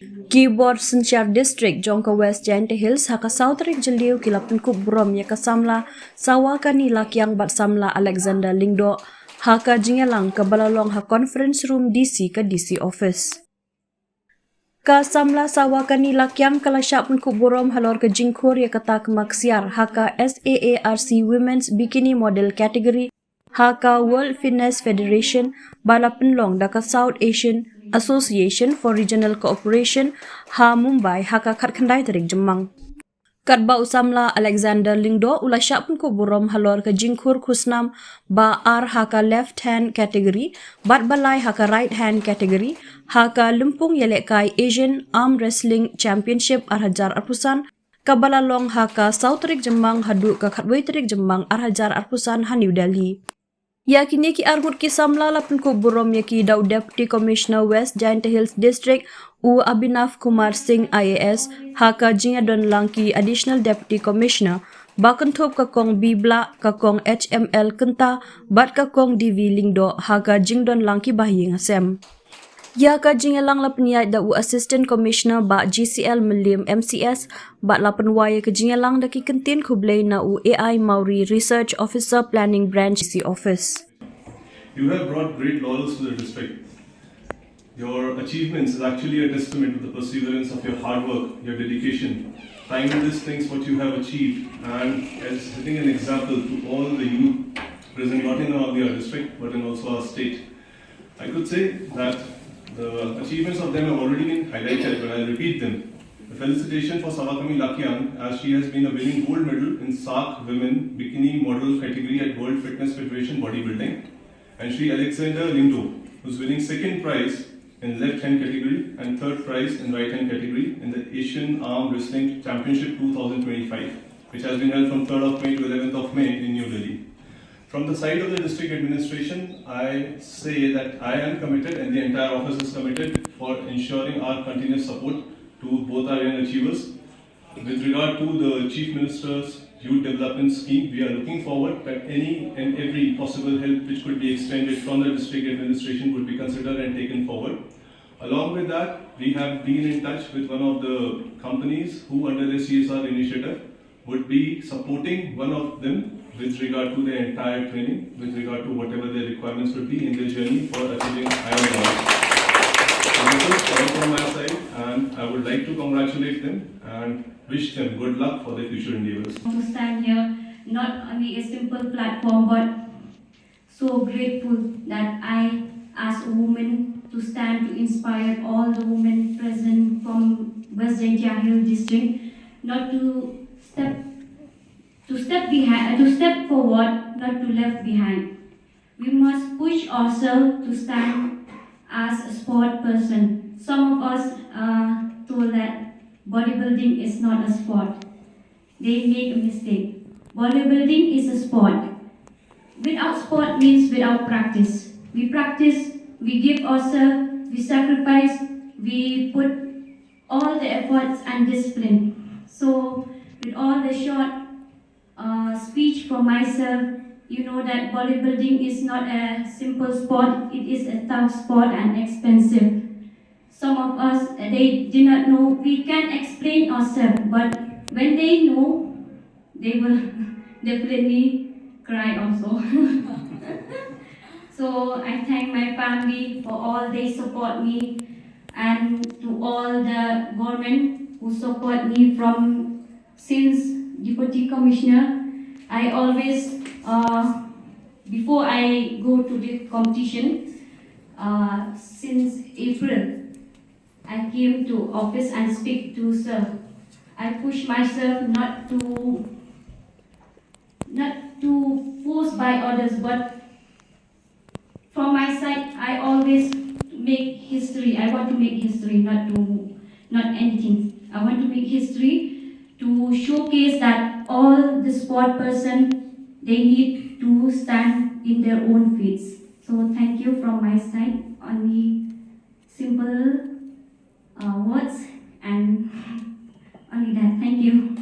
Keyboard Sensyar District Jongka West Jainte Hills haka Southrik Jeliu kila Pynkup burom ya kasamla Sawakani lakyang bat samla Alexander Lingdo haka jingelang ke balalong ha conference room DC ke DC office. Ka samla Sawakani lakyang kala syak Pynkup burom halor ke jingkur ya kata kemaksiar haka SAARC Women's Bikini Model Category haka World Fitness Federation bala penlong daka South Asian Association for Regional Cooperation ha Mumbai haka kat khandai tarik Jemang. Kat ba usamla Alexander Lingdo ula syak Pynkup burom halor ke jingkur khusnam ba R haka left hand category bat balai haka right hand category haka Lumpung Yelekai Asian Arm Wrestling Championship arhajar arpusan kabalalong haka South tarik Jemang hadu ka khatwei tarik Jemang arhajar arpusan ha New Delhi. Yakini ki arhut ki samla la Pynkup burom yaki dau Deputy Commissioner West Jainte Hills District U Abhinav Kumar Singh IAS haka jingadon langki Additional Deputy Commissioner bakenthop kakong Bibla kakong HML Kenta bat kakong DV Lingdo haka jingdon langki bahing asem. Ya ka jingelang la peniat da U Assistant Commissioner ba GCL Melim MCS bat la penwaya ke jingelang da ki kentin kublai na U AI Mauri Research Officer Planning Branch DC Office. You have brought great laurels to the district. Your achievements is actually a testament to the perseverance of your hard work, your dedication, timeless things what you have achieved, and as setting an example to all the youth present not in only our district but in also our state. I could say that the achievements of them have already been highlighted, but I'll repeat them. A felicitation for Sawakani Lakian, as she has been a winning gold medal in SAARC Women Bikini Model category at World Fitness Federation Bodybuilding, and Sri Alexander Lingdo, who's winning second prize in left-hand category and third prize in right-hand category in the Asian Arm Wrestling Championship 2025, which has been held from 3rd of May to 11th of May in New Delhi. From the side of the district administration, I say that I am committed and the entire office is committed for ensuring our continuous support to both our young achievers. With regard to the Chief Minister's Youth Development Scheme, we are looking forward that any and every possible help which could be extended from the district administration would be considered and taken forward. Along with that, we have been in touch with one of the companies who under the CSR initiative would be supporting one of them with regard to their entire training, with regard to whatever their requirements would be in their journey for achieving higher knowledge. So this is all from my side, and I would like to congratulate them and wish them good luck for their future endeavors. To stand here, not only a simple platform, but so grateful that I, as a woman, to stand to inspire all the women present from West Jainte District, not to step forward, not to left behind. We must push ourselves to stand as a sport person. Some of us told that bodybuilding is not a sport. They make a mistake. Bodybuilding is a sport. Without sport means without practice. We practice, we give ourselves, we sacrifice, we put all the efforts and discipline. So with all the short speech for myself, you know that bodybuilding is not a simple sport, it is a tough sport and expensive. Some of us, they do not know, we can explain ourselves, but when they know, they will definitely cry also. So I thank my family for all they support me, and to all the government who support me from since Deputy Commissioner. I always, before I go to the competition, since April, I came to office and speak to sir. I push myself not to force by others, but from my side, I always make history. I want to make history, not anything. I want to make history to showcase that all the sport person, they need to stand in their own feet. So thank you from my side. Only simple words and only that. Thank you.